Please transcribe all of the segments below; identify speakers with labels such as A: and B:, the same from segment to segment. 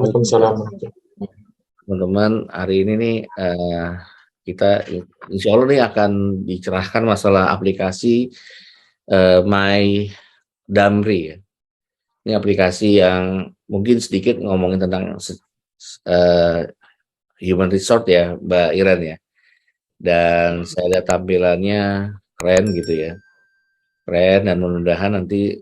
A: Waalaikumsalam.
B: Teman-teman, hari ini nih kita insya Allah nih akan dicerahkan masalah aplikasi My Damri ya. Ini aplikasi yang mungkin sedikit ngomongin tentang human resource ya, Mbak Iren ya. Dan saya lihat tampilannya keren gitu ya. Keren, dan mudah-mudahan nanti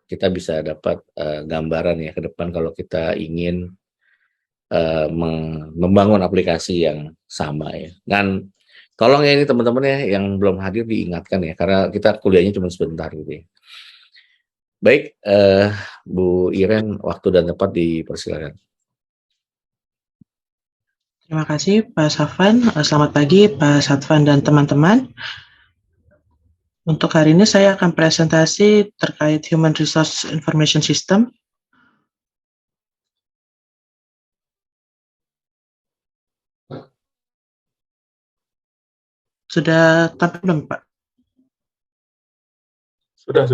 B: kita bisa dapat gambaran ya ke depan kalau kita ingin membangun aplikasi yang sama ya. Dan tolong ya ini teman-teman ya yang belum hadir diingatkan ya, karena kita kuliahnya cuma sebentar gitu ya. Baik, Bu Iren, waktu dan tempat dipersilakan.
C: Terima kasih Pak Safwan. Selamat pagi Pak Safwan dan teman-teman. Untuk hari ini saya akan presentasi terkait Human Resource Information System. Sudah tampil belum Pak?
A: Sudah.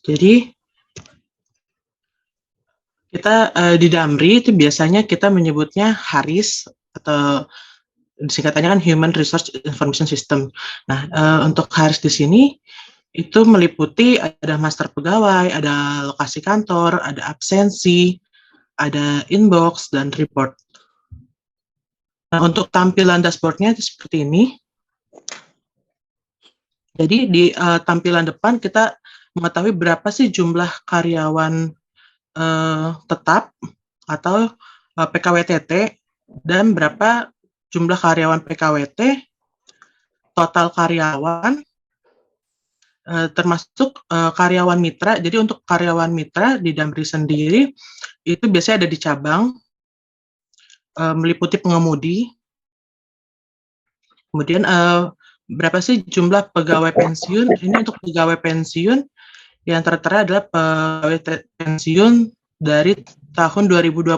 C: Jadi kita di Damri itu biasanya kita menyebutnya HARIS atau singkatannya kan Human Resource Information System. Nah, untuk HARIS di sini itu meliputi ada master pegawai, ada lokasi kantor, ada absensi, ada inbox, dan report. Nah, untuk tampilan dashboardnya itu seperti ini. Jadi di tampilan depan kita mengetahui berapa sih jumlah karyawan tetap atau PKWTT dan berapa jumlah karyawan PKWT, total karyawan, termasuk karyawan mitra. Jadi untuk karyawan mitra di Damri sendiri itu biasanya ada di cabang, meliputi pengemudi. Kemudian berapa sih jumlah pegawai pensiun? Ini untuk pegawai pensiun yang tertera adalah pegawai pensiun dari tahun 2020.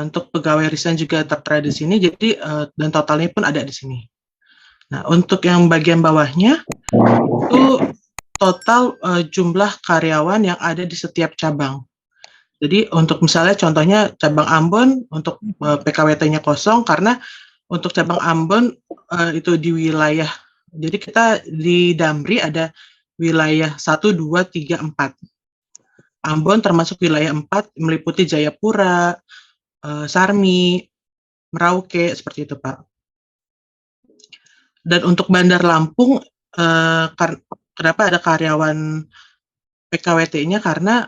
C: Untuk pegawai resign juga tertera di sini, jadi dan totalnya pun ada di sini. Nah, untuk yang bagian bawahnya itu total jumlah karyawan yang ada di setiap cabang. Jadi untuk misalnya contohnya cabang Ambon untuk PKWT-nya kosong karena untuk cabang Ambon itu di wilayah. Jadi kita di Damri ada wilayah 1, 2, 3, 4. Ambon termasuk wilayah 4 meliputi Jayapura, Sarmi, Merauke, seperti itu Pak. Dan untuk Bandar Lampung, kenapa ada karyawan PKWT-nya? Karena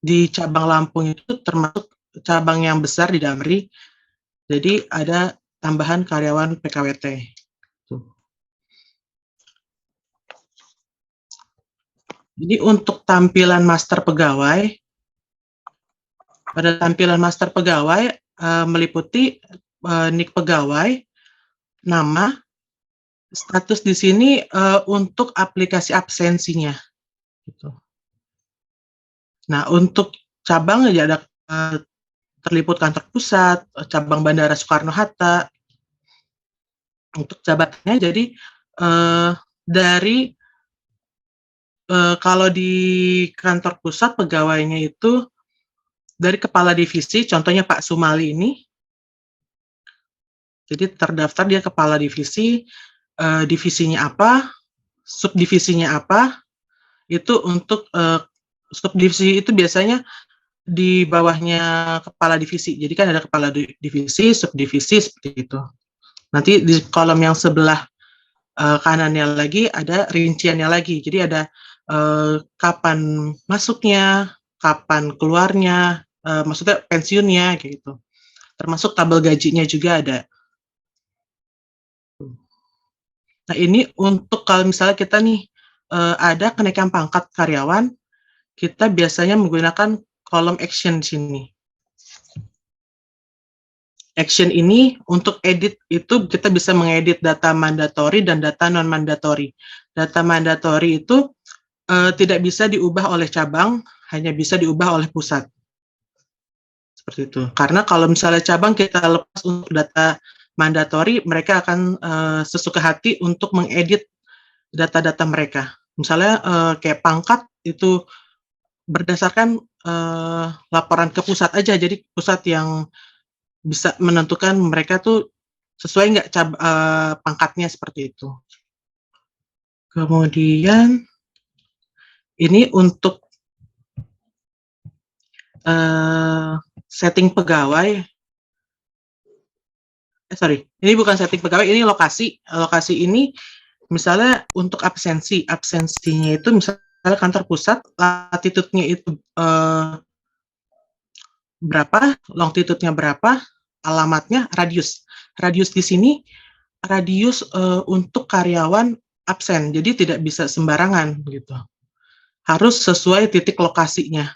C: di cabang Lampung itu termasuk cabang yang besar di Damri, jadi ada tambahan karyawan PKWT. Jadi untuk tampilan master pegawai, pada tampilan master pegawai meliputi nik pegawai, nama, status di sini untuk aplikasi absensinya. Gitu. Nah, untuk cabang ya ada terliput kantor pusat, cabang Bandara Soekarno-Hatta. Untuk jabatannya jadi dari kalau di kantor pusat pegawainya itu dari kepala divisi, contohnya Pak Sumali ini. Jadi terdaftar dia kepala divisi, divisinya apa, subdivisinya apa, itu untuk subdivisi itu biasanya di bawahnya kepala divisi. Jadi kan ada kepala divisi, subdivisi, seperti itu. Nanti di kolom yang sebelah kanannya lagi ada rinciannya lagi. Jadi ada kapan masuknya, kapan keluarnya, maksudnya pensiunnya, gitu. Termasuk tabel gajinya juga ada. Nah, ini untuk kalau misalnya kita nih ada kenaikan pangkat karyawan, kita biasanya menggunakan kolom action di sini. Action ini untuk edit itu kita bisa mengedit data mandatori dan data non mandatori. Data mandatori itu tidak bisa diubah oleh cabang, hanya bisa diubah oleh pusat. Seperti itu. Karena kalau misalnya cabang kita lepas untuk data mandatori, mereka akan sesuka hati untuk mengedit data-data mereka. Misalnya kayak pangkat itu berdasarkan laporan ke pusat aja, jadi pusat yang bisa menentukan mereka tuh sesuai nggak pangkatnya seperti itu. Kemudian ini untuk setting pegawai. Ini bukan setting pegawai, ini lokasi. Lokasi ini misalnya untuk absensinya itu misalnya kantor pusat, latitude-nya itu berapa, longitude-nya berapa, alamatnya, radius. Radius di sini radius untuk karyawan absen, jadi tidak bisa sembarangan gitu. Harus sesuai titik lokasinya.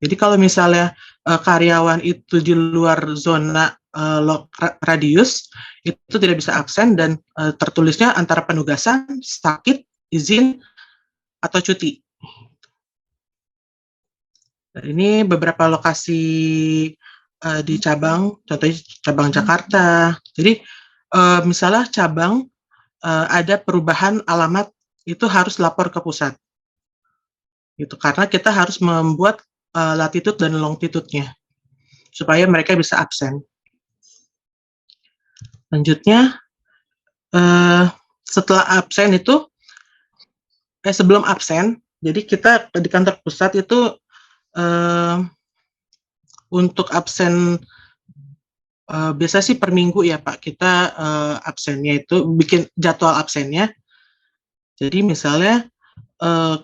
C: Jadi kalau misalnya karyawan itu di luar zona radius, itu tidak bisa absen dan tertulisnya antara penugasan, sakit, izin, atau cuti. Dan ini beberapa lokasi di cabang, contohnya cabang Jakarta. Jadi misalnya cabang ada perubahan alamat, itu harus lapor ke pusat. Gitu, karena kita harus membuat latitude dan longitude-nya supaya mereka bisa absen. Lanjutnya, setelah absen itu, sebelum absen, jadi kita di kantor pusat itu untuk absen biasa sih per minggu ya Pak, kita absennya itu bikin jadwal absennya. Jadi misalnya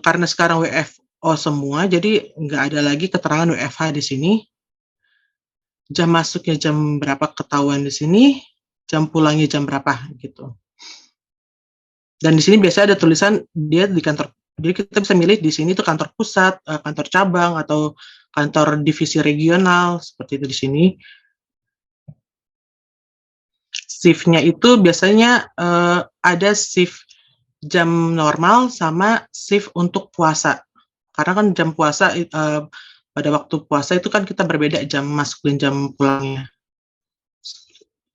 C: karena sekarang WFO semua, jadi nggak ada lagi keterangan WFH di sini. Jam masuknya jam berapa ketahuan di sini, jam pulangnya jam berapa gitu. Dan di sini biasanya ada tulisan dia di kantor. Jadi kita bisa milih di sini tuh kantor pusat, kantor cabang, atau kantor divisi regional, seperti itu di sini. Shift-nya itu biasanya ada shift jam normal sama shift untuk puasa. Karena kan jam puasa, pada waktu puasa itu kan kita berbeda jam masuk dan jam pulangnya.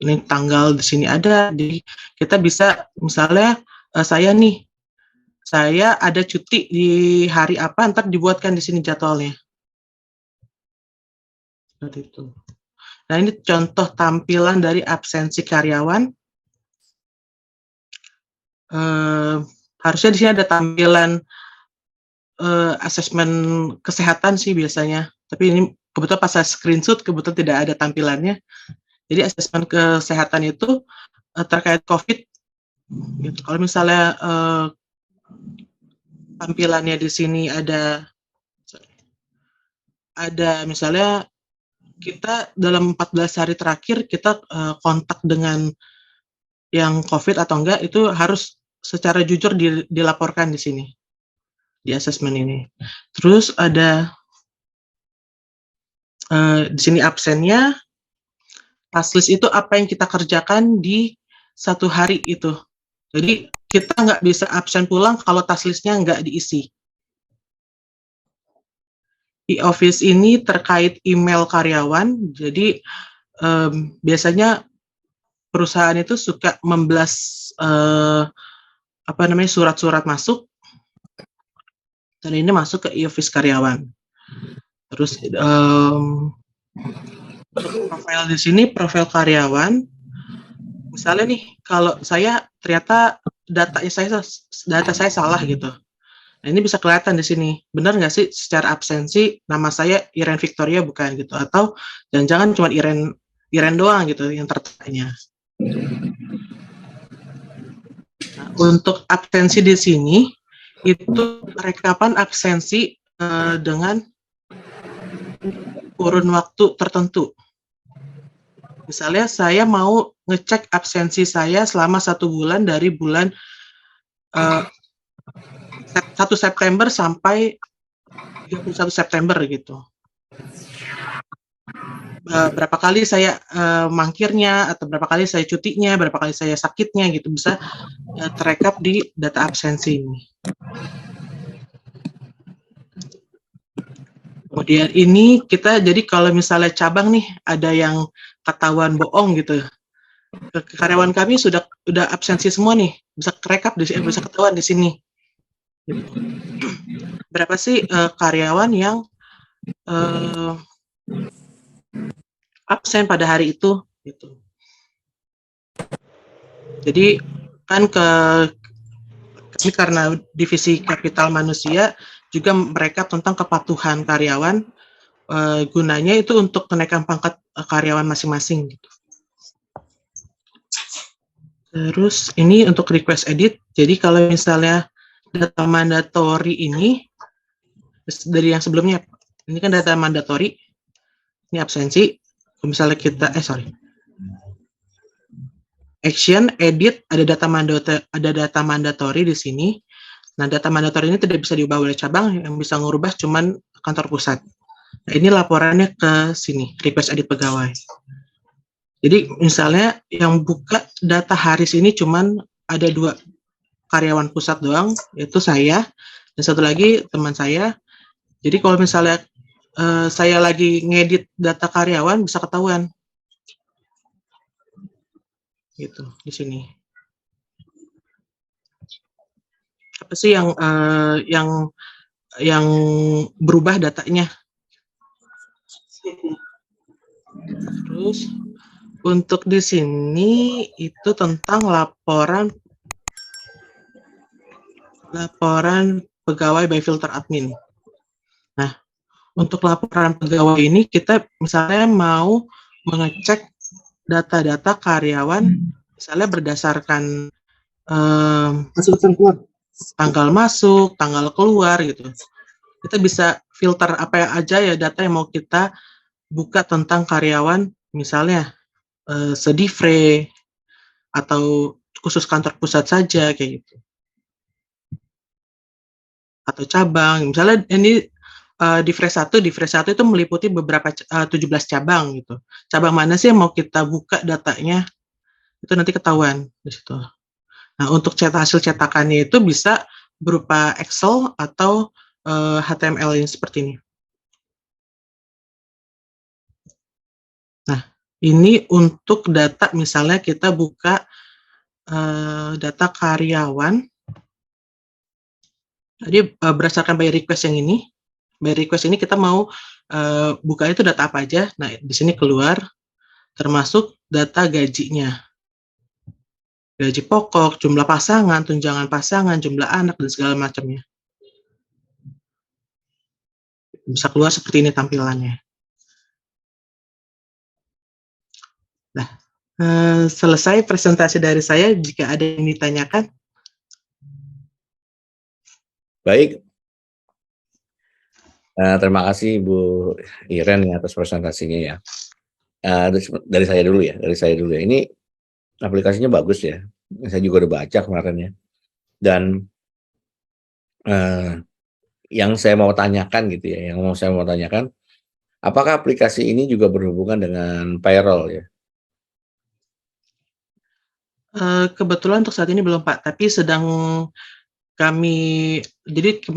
C: Ini tanggal di sini ada, jadi kita bisa misalnya saya ada cuti di hari apa, ntar dibuatkan di sini jadwalnya. Seperti itu. Nah, ini contoh tampilan dari absensi karyawan. Harusnya di sini ada tampilan asesmen kesehatan sih biasanya. Tapi ini kebetulan pas saya screenshot, kebetulan tidak ada tampilannya. Jadi asesmen kesehatan itu terkait COVID. Gitu. Kalau misalnya tampilannya di sini ada misalnya kita dalam 14 hari terakhir kita kontak dengan yang COVID atau enggak, itu harus secara jujur dilaporkan di sini, di asesmen ini. Terus ada di sini absennya, task list itu apa yang kita kerjakan di satu hari itu. Jadi kita nggak bisa absen pulang kalau task listnya nggak diisi. E-office ini terkait email karyawan, jadi biasanya perusahaan itu suka memblast surat-surat masuk, dan ini masuk ke e-office karyawan. Terus profil di sini, profil karyawan. Misalnya nih, kalau saya ternyata data saya salah gitu. Nah, ini bisa kelihatan di sini. Benar nggak sih secara absensi nama saya Iren Victoria bukan gitu, atau jangan-jangan cuma Iren doang gitu yang tertanya. Nah, untuk absensi di sini itu rekapan absensi dengan kurun waktu tertentu. Misalnya saya mau ngecek absensi saya selama 1 bulan dari bulan 1 September sampai 31 September gitu. berapa kali saya mangkirnya, atau berapa kali saya cutinya, berapa kali saya sakitnya gitu, bisa terekap di data absensi ini. Kemudian ini kita, jadi kalau misalnya cabang nih ada yang ketahuan bohong gitu, karyawan kami sudah absensi semua nih, bisa kerekap bisa ketahuan di sini. Berapa sih karyawan yang absen pada hari itu gitu. Jadi kan kami karena divisi kapital manusia juga mereka tentang kepatuhan karyawan, gunanya itu untuk kenaikan pangkat karyawan masing-masing gitu. Terus ini untuk request edit. Jadi kalau misalnya data mandatory ini dari yang sebelumnya, ini kan data mandatory, ini absensi. Misalnya kita action, edit, ada data mandatory di sini. Nah, data mandatory ini tidak bisa diubah oleh cabang, yang bisa ngubah cuman kantor pusat. Nah, ini laporannya ke sini, request edit pegawai. Jadi misalnya yang buka data hari ini cuman ada 2 karyawan pusat doang, yaitu saya dan satu lagi teman saya. Jadi kalau misalnya saya lagi ngedit data karyawan, bisa ketahuan gitu di sini. Apa sih yang berubah datanya? Terus untuk di sini itu tentang laporan pegawai by filter admin. Nah, untuk laporan pegawai ini kita misalnya mau mengecek data-data karyawan, misalnya berdasarkan tanggal masuk, tanggal keluar gitu. Kita bisa filter apa aja ya data yang mau kita buka tentang karyawan, misalnya sedivre atau khusus kantor pusat saja kayak gitu. Atau cabang, misalnya ini Divre 1 itu meliputi beberapa 17 cabang gitu. Cabang mana sih yang mau kita buka datanya, itu nanti ketahuan di situ. Nah, untuk hasil cetakannya itu bisa berupa Excel atau HTML yang seperti ini. Nah, ini untuk data, misalnya kita buka data karyawan. Jadi berdasarkan by request yang ini, by request ini kita mau buka itu data apa aja. Nah, di sini keluar termasuk data gajinya. Gaji pokok, jumlah pasangan, tunjangan pasangan, jumlah anak, dan segala macamnya. Bisa keluar seperti ini tampilannya. Nah, selesai presentasi dari saya. Jika ada yang ditanyakan.
B: Baik. Terima kasih Bu Iren ya atas presentasinya ya. Dari saya dulu ya. Ini aplikasinya bagus ya. Saya juga udah baca kemarin ya. Dan yang saya mau tanyakan gitu ya, apakah aplikasi ini juga berhubungan dengan payroll ya?
C: Kebetulan untuk saat ini belum Pak, tapi kami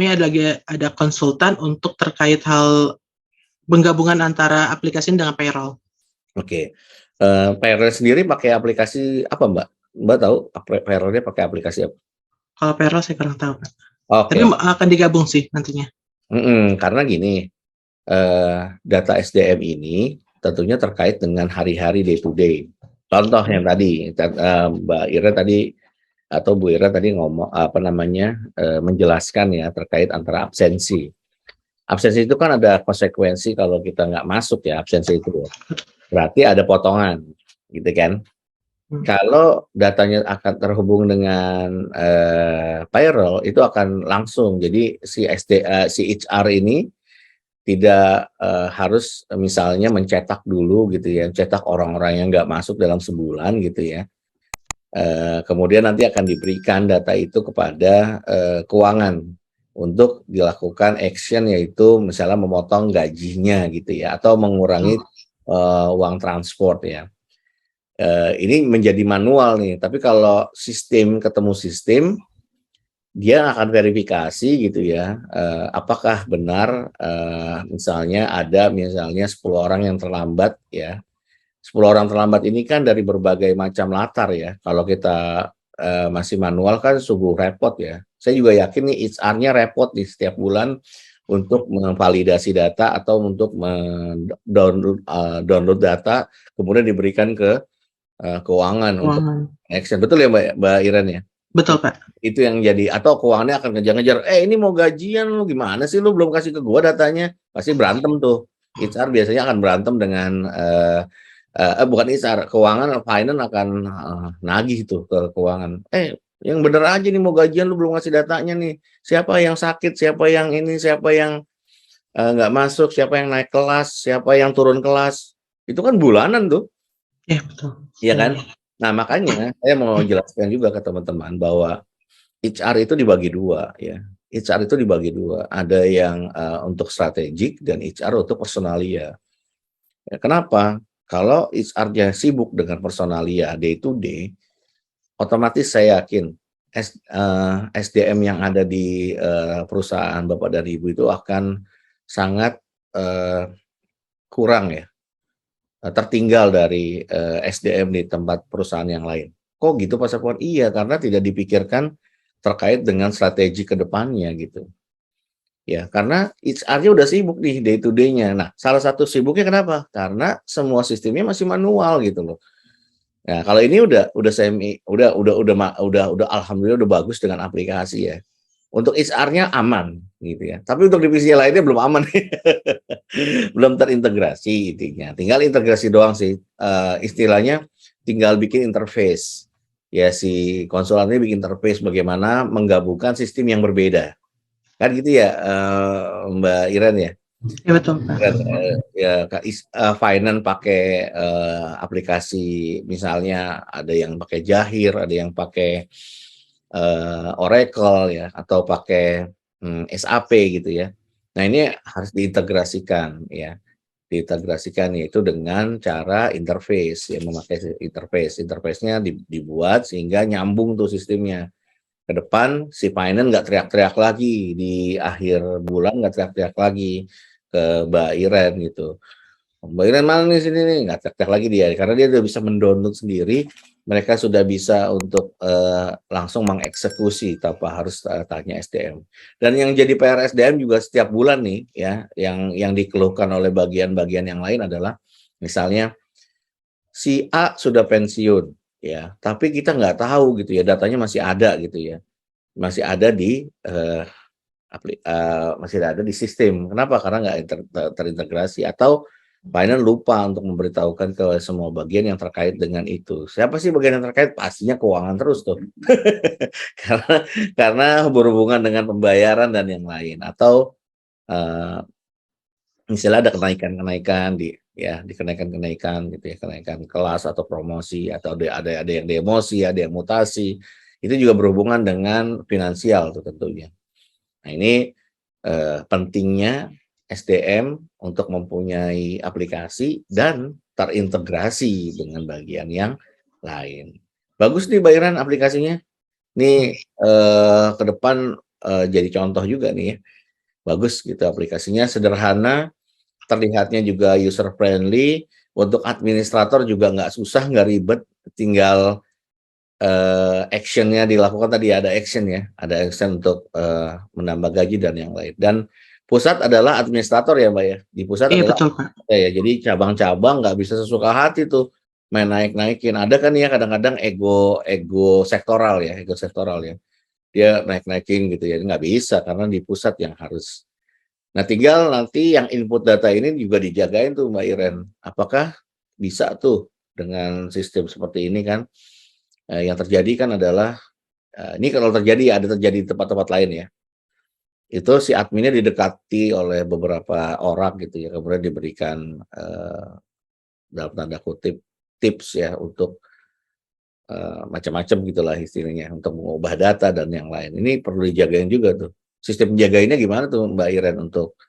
C: ada konsultan untuk terkait hal penggabungan antara aplikasi dengan payroll.
B: Oke. Payroll sendiri pakai aplikasi apa Mbak? Mbak tahu payrollnya pakai aplikasi apa?
C: Kalau payroll saya kurang tahu Pak.
B: Oke.
C: Tapi akan digabung sih nantinya.
B: Karena gini, data SDM ini tentunya terkait dengan hari-hari day to day. Contoh yang tadi Mbak Ira tadi atau Bu Ira tadi ngomong menjelaskan ya terkait antara absensi. Absensi itu kan ada konsekuensi kalau kita nggak masuk ya absensi itu ya. Berarti ada potongan, gitu kan? Kalau datanya akan terhubung dengan payroll itu akan langsung. Jadi si HR ini tidak harus misalnya mencetak dulu gitu ya, cetak orang-orang yang nggak masuk dalam sebulan gitu ya. Kemudian nanti akan diberikan data itu kepada keuangan untuk dilakukan action, yaitu misalnya memotong gajinya gitu ya, atau mengurangi uang transport ya. Ini menjadi manual nih, tapi kalau sistem ketemu sistem, dia akan verifikasi gitu ya, apakah benar, misalnya ada 10 orang yang terlambat ya. 10 orang terlambat ini kan dari berbagai macam latar ya. Kalau kita masih manual kan sungguh repot ya. Saya juga yakin nih HR-nya repot di setiap bulan untuk memvalidasi data atau untuk download data kemudian diberikan ke keuangan untuk
C: Keuangan.
B: action. Betul ya Mbak Iren ya?
C: Betul, Pak.
B: Itu yang jadi, atau keuangannya akan ngejar-ngejar, ini mau gajian lu gimana sih, lu belum kasih ke gua datanya, pasti berantem tuh. HR biasanya akan berantem dengan bukan HR, keuangan, finance akan nagih tuh ke keuangan. Yang bener aja nih mau gajian lu belum ngasih datanya nih. Siapa yang sakit, siapa yang ini, siapa yang nggak masuk, siapa yang naik kelas, siapa yang turun kelas. Itu kan bulanan tuh.
C: Iya, betul.
B: Iya kan? Nah, makanya saya mau jelaskan juga ke teman-teman bahwa HR itu dibagi dua ya. HR itu dibagi dua. Ada yang untuk strategik dan HR untuk personalia. Ya, kenapa? Kalau HR-nya sibuk dengan personalia day to day, otomatis saya yakin SDM yang ada di perusahaan Bapak dan Ibu itu akan sangat kurang ya, tertinggal dari SDM di tempat perusahaan yang lain. Kok gitu Pak Sapuan? Iya, karena tidak dipikirkan terkait dengan strategi ke depannya gitu. Ya, karena HR-nya udah sibuk nih day to day-nya. Nah, salah satu sibuknya kenapa? Karena semua sistemnya masih manual gitu loh. Nah, kalau ini udah alhamdulillah udah bagus dengan aplikasi ya. Untuk HR-nya aman gitu ya. Tapi untuk divisi lainnya belum aman. Belum terintegrasi intinya. Tinggal integrasi doang sih. Istilahnya tinggal bikin interface. Ya si konsulan ini bikin interface bagaimana menggabungkan sistem yang berbeda. Kan gitu ya Mbak Iren ya.
C: Iya, betul, Pak.
B: Finance pakai aplikasi, misalnya ada yang pakai Jahir, ada yang pakai Oracle ya, atau pakai SAP gitu ya. Nah ini harus diintegrasikan ya, yaitu dengan cara interface ya, memakai interface. Interface-nya dibuat sehingga nyambung tuh sistemnya. Ke depan si finance nggak teriak-teriak lagi di akhir bulan, nggak teriak-teriak lagi ke Mbak Iren gitu. Mbak Iren mana nih sini nih, nggak teriak-teriak lagi dia karena dia udah bisa mendownload sendiri. Mereka sudah bisa untuk langsung mengeksekusi tanpa harus tanya SDM. Dan yang jadi PR SDM juga setiap bulan nih ya, yang dikeluhkan oleh bagian-bagian yang lain adalah misalnya si A sudah pensiun ya, tapi kita nggak tahu gitu ya, datanya masih ada gitu ya, masih ada di masih ada di sistem. Kenapa? Karena nggak terintegrasi atau finance lupa untuk memberitahukan ke semua bagian yang terkait dengan itu. Siapa sih bagian yang terkait? Pastinya keuangan terus tuh. karena berhubungan dengan pembayaran dan yang lain, atau misalnya ada kenaikan-kenaikan di kenaikan-kenaikan gitu ya, kenaikan kelas atau promosi, atau ada yang demosi, ada yang mutasi. Itu juga berhubungan dengan finansial tuh tentunya. Nah, ini pentingnya SDM untuk mempunyai aplikasi dan terintegrasi dengan bagian yang lain. Bagus nih Mbak Iren aplikasinya. Nih ke depan jadi contoh juga nih ya. Bagus gitu aplikasinya, sederhana, terlihatnya juga user friendly, untuk administrator juga nggak susah, nggak ribet, tinggal action-nya dilakukan. Tadi ada action ya, ada action untuk menambah gaji dan yang lain. Dan pusat adalah administrator ya Mbak ya, di pusat
C: Iya,
B: adalah
C: betul, Pak.
B: ya, jadi cabang-cabang nggak bisa sesuka hati tuh main naik-naikin. Ada kan ya kadang-kadang ego sektoral ya, dia naik-naikin gitu ya, nggak bisa karena di pusat yang harus. Nah, tinggal nanti yang input data ini juga dijagain tuh Mbak Iren. Apakah bisa tuh dengan sistem seperti ini kan? Yang terjadi kan adalah, ini kalau terjadi di tempat-tempat lain ya. Itu si adminnya didekati oleh beberapa orang gitu ya, kemudian diberikan dalam tanda kutip tips ya untuk macam-macam gitulah istilahnya, untuk mengubah data dan yang lain. Ini perlu dijagain juga tuh. Sistem jagainnya gimana tuh Mbak Iren untuk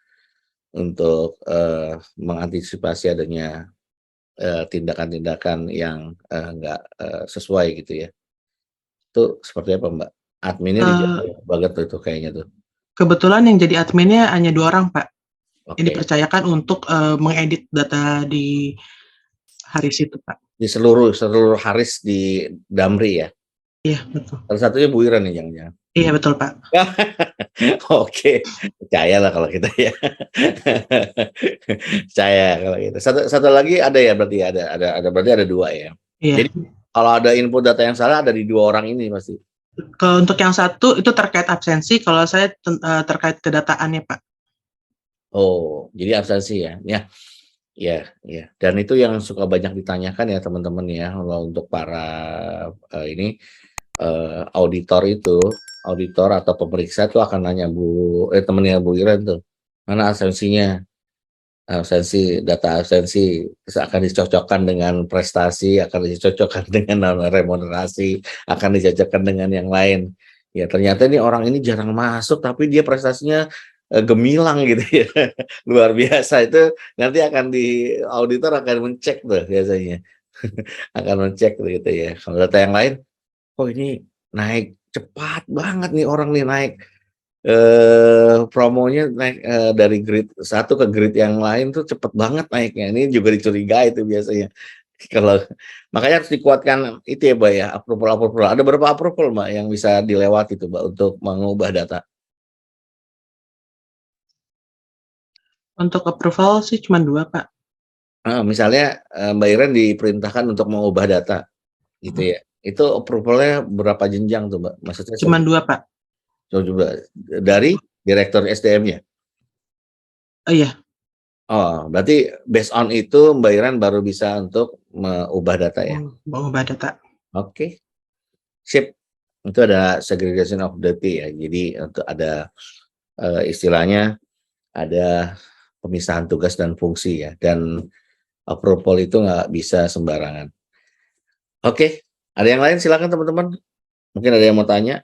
B: mengantisipasi adanya tindakan-tindakan yang nggak sesuai gitu ya. Itu seperti apa Mbak? Adminnya
C: Eh,
B: dijaga banget tuh itu kayaknya tuh.
C: Kebetulan yang jadi adminnya hanya 2 orang, Pak, yang
B: Oke.
C: dipercayakan untuk mengedit data di hari itu, Pak.
B: Di seluruh seluruh Haris di Damri ya?
C: Iya, betul.
B: Salah satunya Bu Ira nih jangan-jangan?
C: Iya, betul, Pak.
B: Oke, percayalah kalau kita ya. Percaya kalau gitu. Satu lagi ada ya berarti ya? Ada berarti ada 2 ya?
C: Iya.
B: Jadi kalau ada input data yang salah ada di 2 orang ini pasti?
C: Kalau untuk yang satu itu terkait absensi, kalau saya terkait kedataannya, Pak.
B: Oh, jadi absensi ya? Ya, ya, ya. Dan itu yang suka banyak ditanyakan ya teman-teman ya, kalau untuk para ini auditor itu, auditor atau pemeriksa itu akan nanya temennya Bu Iren tuh, mana absensinya? Absensi, data absensi akan dicocokkan dengan prestasi, akan dicocokkan dengan remunerasi, akan dicocokkan dengan yang lain. Ya ternyata ini orang ini jarang masuk, tapi dia prestasinya gemilang gitu ya, luar biasa. Itu nanti akan di auditor akan mencek tuh biasanya, akan mencek gitu ya. Kalau data yang lain, oh ini naik cepat banget nih orang nih naik. Promonya naik, dari grade 1 ke grade yang lain tuh cepet banget naiknya, ini juga dicurigai itu biasanya. Kalau makanya harus dikuatkan itu ya, Mbak, ya, approval. Ada berapa approval, Mbak, yang bisa dilewati tuh, Mbak, untuk mengubah data?
C: Untuk approval sih cuma 2, Pak.
B: Misalnya, Mbak Iren diperintahkan untuk mengubah data gitu ya, itu approval-nya berapa jenjang tuh, Mbak? Maksudnya
C: Cuma 2, Pak.
B: coba dari direktur SDM-nya?
C: Oh iya,
B: Oh, berarti based on itu Mbak Iren baru bisa untuk mengubah data ya?
C: mengubah data.
B: Oke, sip. Itu ada segregation of duty ya. Jadi untuk ada istilahnya ada pemisahan tugas dan fungsi ya. Dan approval itu nggak bisa sembarangan. Oke, ada yang lain silakan teman-teman. Mungkin ada yang mau tanya.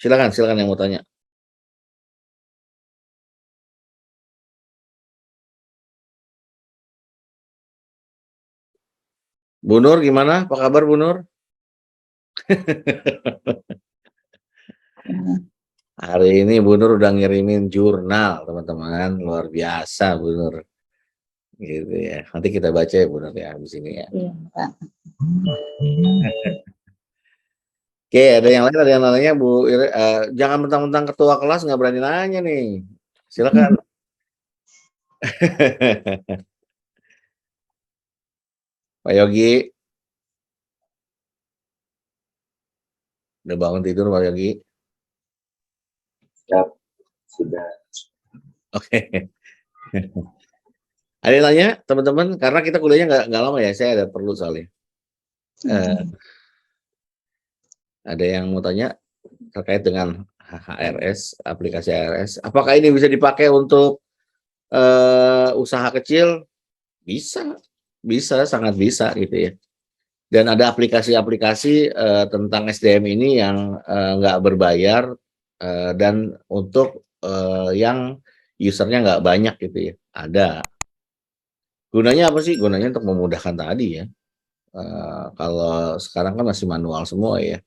B: Silakan yang mau tanya. Bu Nur gimana? Apa kabar Bu Nur? Hari ini Bu Nur udah ngirimin jurnal teman-teman, luar biasa Bu Nur. Gitu ya. Nanti kita baca ya Bu Nur ya di sini ya.
A: Iya, Pak.
B: Oke, ada yang lain, ada yang nanya Bu Ire, jangan mentang-mentang ketua kelas nggak berani nanya nih. Silakan. Pak Yogi, udah bangun tidur Pak Yogi?
D: Siap, sudah.
B: Oke. Ada yang nanya teman-teman? Karena kita kuliahnya nggak lama ya, saya ada perlu soalnya. Ada yang mau tanya terkait dengan HRS, aplikasi HRS. Apakah ini bisa dipakai untuk usaha kecil? Bisa, sangat bisa gitu ya. Dan ada aplikasi-aplikasi tentang SDM ini yang nggak berbayar dan untuk yang usernya nggak banyak gitu ya. Ada. Gunanya apa sih? Gunanya untuk memudahkan tadi ya. Kalau sekarang kan masih manual semua ya.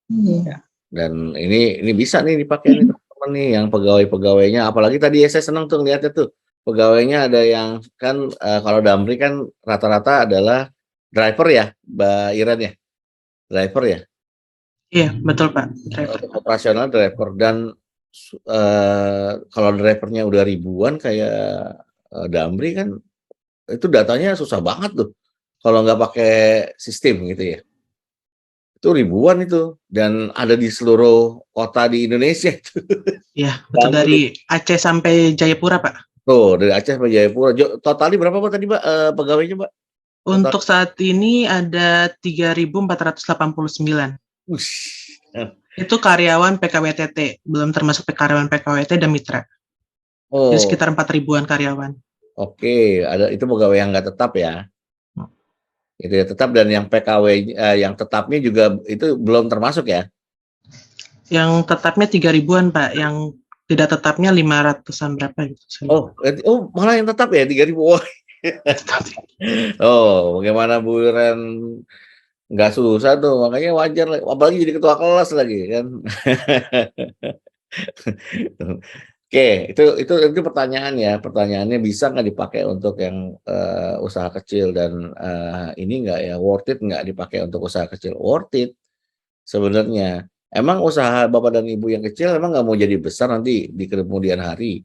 A: Iya.
B: Dan ini bisa nih dipakai nih teman-teman nih yang pegawai-pegawainya. Apalagi tadi ya saya senang tuh ngeliatnya tuh. Pegawainya ada yang kan kalau Damri kan rata-rata adalah driver ya, Mbak Iren ya. Driver ya.
C: Iya, betul, Pak. Driver.
B: Operasional driver dan kalau drivernya udah ribuan kayak Damri kan itu datanya susah banget tuh kalau nggak pakai sistem gitu ya. Itu ribuan itu dan ada di seluruh kota di Indonesia itu.
C: Iya, betul, dari Aceh sampai Jayapura, Pak.
B: Tuh dari Aceh sampai Jayapura. Totalnya berapa Pak tadi Pak pegawainya Pak?
C: Untuk saat ini ada 3.489.
B: Wush.
C: Itu karyawan PKWTT, belum termasuk karyawan PKWT dan mitra.
B: Oh,
C: Jadi sekitar 4.000-an karyawan.
B: oke, ada itu pegawai yang nggak tetap ya. Itu ya tetap dan yang PKW yang tetapnya juga itu belum termasuk ya.
C: Yang tetapnya 3.000-an, Pak. Yang tidak tetapnya 500-an berapa gitu. Saya lupa.
B: Malah yang tetap ya 3.000. Wah. Bagaimana Bu Iren nggak susah tuh, makanya wajar lah, apalagi jadi ketua kelas lagi kan. Oke, itu pertanyaan ya. Pertanyaannya bisa nggak dipakai untuk yang usaha kecil dan ini nggak ya worth it nggak dipakai untuk usaha kecil? Worth it sebenarnya. Emang usaha bapak dan ibu yang kecil emang nggak mau jadi besar nanti di kemudian hari.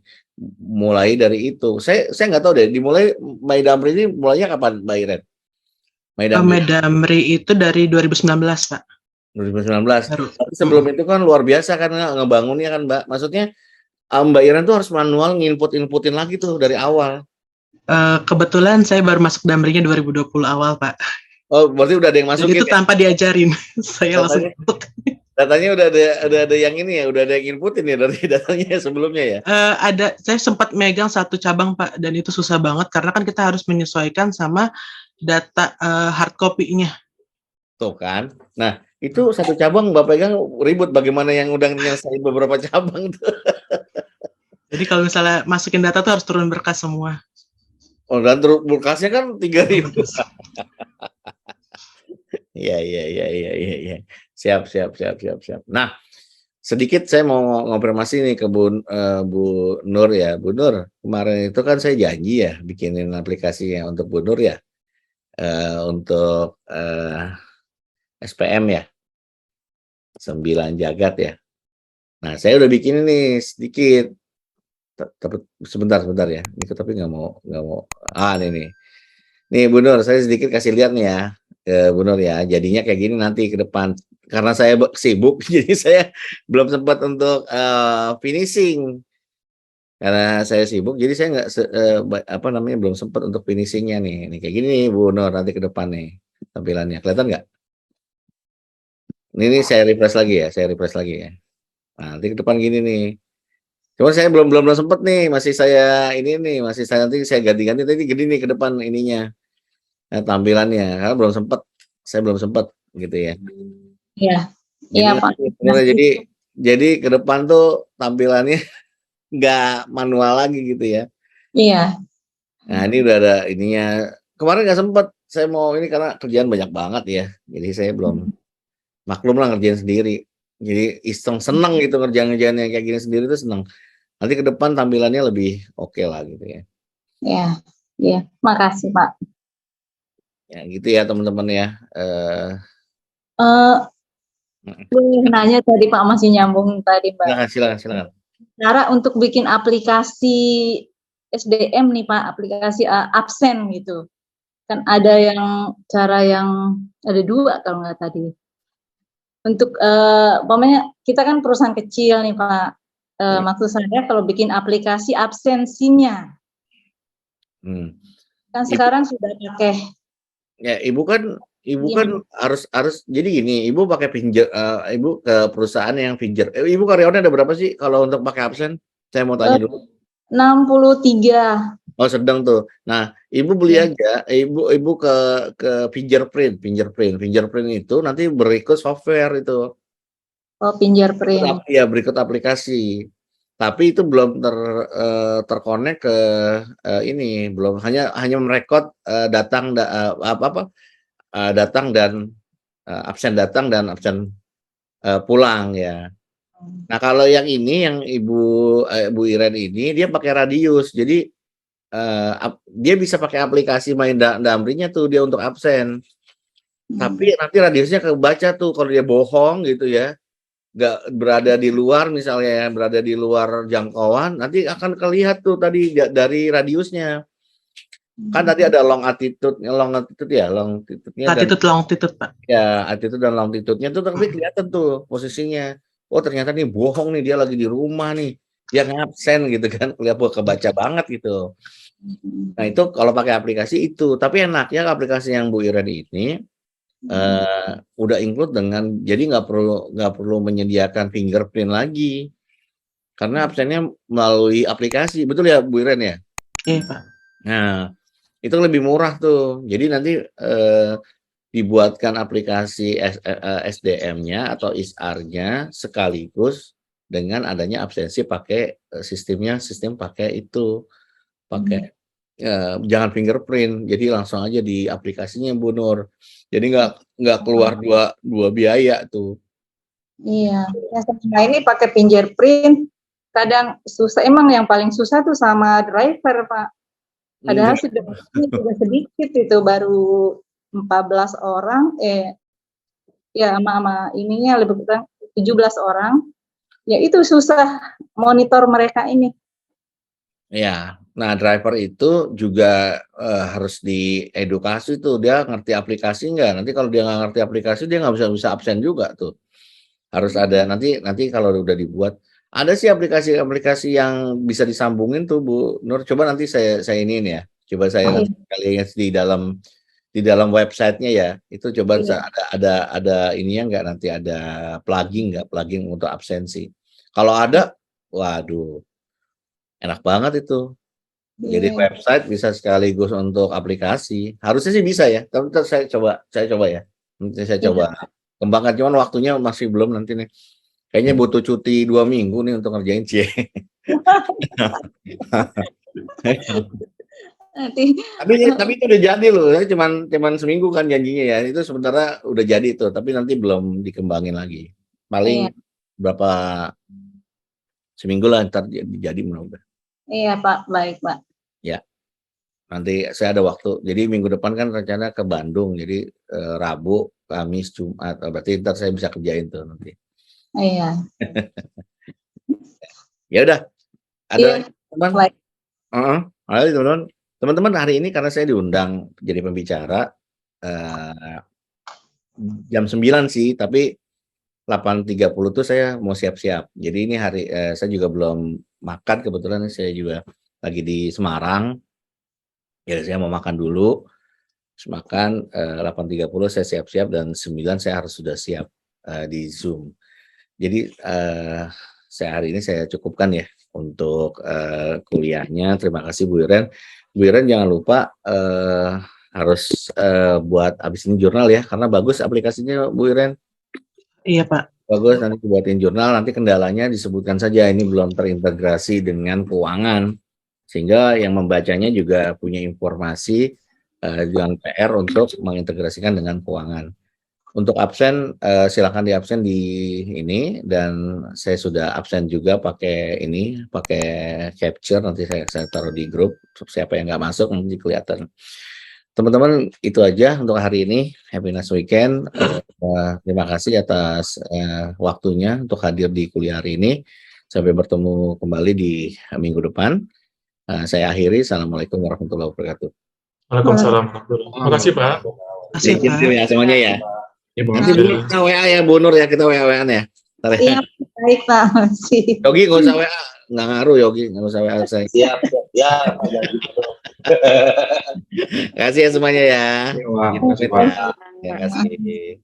B: Mulai dari itu, saya nggak tahu deh. Dimulai My Damri ini mulainya kapan, Mbak Iren? My Damri
C: Medamri itu dari 2019, Pak.
B: 2019.
C: Baru.
B: Tapi sebelum itu kan luar biasa kan ngebangunnya kan, Mbak. Maksudnya Mbak Iren tuh harus manual nginputin lagi tuh dari awal.
C: Kebetulan saya baru masuk Damrinya 2020 awal, Pak.
B: Berarti udah ada yang
C: Dan
B: masukin
C: itu
B: ya?
C: tanpa diajarin. Saya langsung
B: Datanya,
C: masuk.
B: datanya udah ada yang ini ya, udah ada yang inputin ya dari datanya sebelumnya ya?
C: Saya sempat megang satu cabang, Pak, dan itu susah banget karena kan kita harus menyesuaikan sama data hard copy-nya.
B: Tuh kan. Nah, itu satu cabang Bapak pegang ribut, bagaimana yang udah nyelesain beberapa cabang tuh.
C: Jadi kalau misalnya masukin data tuh harus turun berkas semua.
B: Dan berkasnya kan 3.000. Iya. Siap. Nah, sedikit saya mau konfirmasi nih ke Bu Nur ya. Bu Nur, kemarin itu kan saya janji ya bikinin aplikasinya untuk Bu Nur ya. Untuk SPM ya. 9 jagat ya. Nah, saya udah bikin ini sedikit. Tapi sebentar ya. Ini tapi nggak mau. Ini. Nih Bu Nur, saya sedikit kasih lihat nih ya. Bu Nur ya, jadinya kayak gini nanti ke depan. Karena saya sibuk, jadi saya belum sempat untuk finishing. Karena saya sibuk, jadi saya nggak belum sempat untuk finishingnya nih. Ini kayak gini nih Bu Nur nanti ke depan nih tampilannya. Kelihatan nggak? Ini saya refresh lagi ya. Nah, nanti ke depan gini nih. Cuma saya belum sempat nih, masih saya nanti saya ganti-ganti tadi gini nih ke depan ininya. Tampilannya karena saya belum sempat gitu ya.
A: Iya Pak.
B: Jadi ke depan tuh tampilannya nggak manual lagi gitu ya.
A: Iya.
B: Nah ini udah ada ininya. Kemarin nggak sempat, saya mau ini karena kerjaan banyak banget ya. Jadi saya belum maklum lah ngerjain sendiri. Jadi seneng gitu ngerjain yang kayak gini sendiri tuh seneng. Nanti ke depan tampilannya lebih oke lah gitu ya.
A: Iya. Makasih Pak.
B: Ya gitu ya teman-teman ya.
A: Nanya tadi Pak, masih nyambung tadi Mbak.
B: Silakan.
A: Cara untuk bikin aplikasi SDM nih Pak, aplikasi absen gitu. Kan ada cara yang ada 2 kalau nggak tadi. Untuk umpamanya kita kan perusahaan kecil nih Pak. Maksud saya kalau bikin aplikasi absensinya. Kan sekarang sudah pakai.
B: Ya, Ibu kan harus jadi gini, Ibu pakai Ibu ke perusahaan yang Ibu karyawannya ada berapa sih kalau untuk pakai absen? Saya mau tanya dulu.
A: 63.
B: Oh, sedang tuh. Nah, Ibu beli aja, Ibu ke Fingerprint itu nanti berikut software itu.
A: Oh, Fingerprint.
B: Iya, berikut aplikasi. Tapi itu belum terkonek ke ini, belum hanya merekod datang dan absen datang dan absen pulang ya. Nah kalau yang ini yang Bu Iren ini dia pakai radius, jadi dia bisa pakai aplikasi My Damri-nya tuh dia untuk absen. Tapi nanti radiusnya kebaca tuh kalau dia bohong gitu ya, nggak berada di luar misalnya, berada di luar jangkauan, nanti akan kelihatan tuh tadi dari radiusnya. Kan tadi ada longitude-nya,
C: Longitude, Pak.
B: Ya, attitude dan longitude-nya tuh tapi kelihatan tuh posisinya. Oh, ternyata nih bohong nih, dia lagi di rumah nih. Dia ngabsen gitu kan, kebaca banget gitu. Nah, itu kalau pakai aplikasi itu. Tapi enaknya aplikasi yang Bu Iren ini udah include dengan jadi nggak perlu menyediakan fingerprint lagi. Karena absennya melalui aplikasi. Betul ya Bu Iren ya?
C: Iya, Pak.
B: Nah, itu lebih murah tuh. Jadi nanti dibuatkan aplikasi SDM-nya atau ISR-nya sekaligus dengan adanya absensi pakai sistem pakai itu, pakai jangan fingerprint, jadi langsung aja di aplikasinya Bu Nur. Jadi nggak keluar dua biaya tuh.
A: Iya, yang selama ini pakai fingerprint kadang susah. Emang yang paling susah tuh sama driver, Pak. Padahal sudah sedikit itu, baru 14 orang, ya sama ininya lebih kurang 17 orang. Ya itu susah monitor mereka ini.
B: Ya, nah driver itu juga harus diedukasi tuh, dia ngerti aplikasi nggak? Nanti kalau dia nggak ngerti aplikasi, dia nggak bisa absen juga tuh. Harus ada nanti kalau udah dibuat, ada sih aplikasi-aplikasi yang bisa disambungin tuh Bu Nur. Coba nanti saya iniin ya. Coba saya nanti lihat di dalam websitenya ya. Itu coba ada ininya nggak, nanti ada plugin untuk absensi. Kalau ada, waduh, enak banget itu. Jadi website bisa sekaligus untuk aplikasi. Harusnya sih bisa ya. Tapi saya coba ya. Nanti saya coba kembangkan, cuman waktunya masih belum nanti nih. Kayaknya butuh cuti 2 minggu nih untuk ngerjain Tapi itu udah jadi loh. Saya cuman seminggu kan janjinya ya. Itu sementara udah jadi itu, tapi nanti belum dikembangin lagi. Paling berapa seminggu lah ntar jadi mudah-mudahan.
A: Iya Pak, baik Pak.
B: Ya. Nanti saya ada waktu. Jadi minggu depan kan rencana ke Bandung. Jadi Rabu, Kamis, Jumat. Berarti ntar saya bisa kerjain tuh nanti.
A: Iya.
B: Ya udah. Ada teman? Teman-teman. Teman-teman, hari ini karena saya diundang jadi pembicara jam 9 sih, tapi 8.30 tuh saya mau siap-siap. Jadi ini hari saya juga belum makan, kebetulan saya juga lagi di Semarang. Ya saya mau makan dulu. Terus makan 8.30 saya siap-siap dan 9 saya harus sudah siap di Zoom. Jadi saya hari ini saya cukupkan ya untuk kuliahnya. Terima kasih Bu Iren. Bu Iren jangan lupa harus buat abis ini jurnal ya, karena bagus aplikasinya Bu Iren.
C: Iya Pak.
B: Bagus, nanti buatin jurnal. Nanti kendalanya disebutkan saja, ini belum terintegrasi dengan keuangan, sehingga yang membacanya juga punya informasi dengan PR untuk mengintegrasikan dengan keuangan. Untuk absen, silakan di absen di ini, dan saya sudah absen juga pakai capture, nanti saya taruh di grup, siapa yang nggak masuk nanti kelihatan. Teman-teman, itu aja untuk hari ini. Happy nice weekend. Terima kasih atas waktunya untuk hadir di kuliah hari ini. Sampai bertemu kembali di minggu depan. Saya akhiri. Assalamualaikum warahmatullahi wabarakatuh.
D: Waalaikumsalam warahmatullahi wabarakatuh. Terima kasih Pak.
C: Terima kasih Pak.
B: Ya semuanya ya. Nanti kita WA ya Bu Nur ya, kita WA-WA-an ya.
A: Iya, baik Pak. Masih.
B: Yogi nggak usah WA, nggak ngaruh Yogi, nggak usah WA saya.
E: Siap.
B: Kasih ya semuanya ya.
E: Terima kasih Pak.
B: Terima kasih.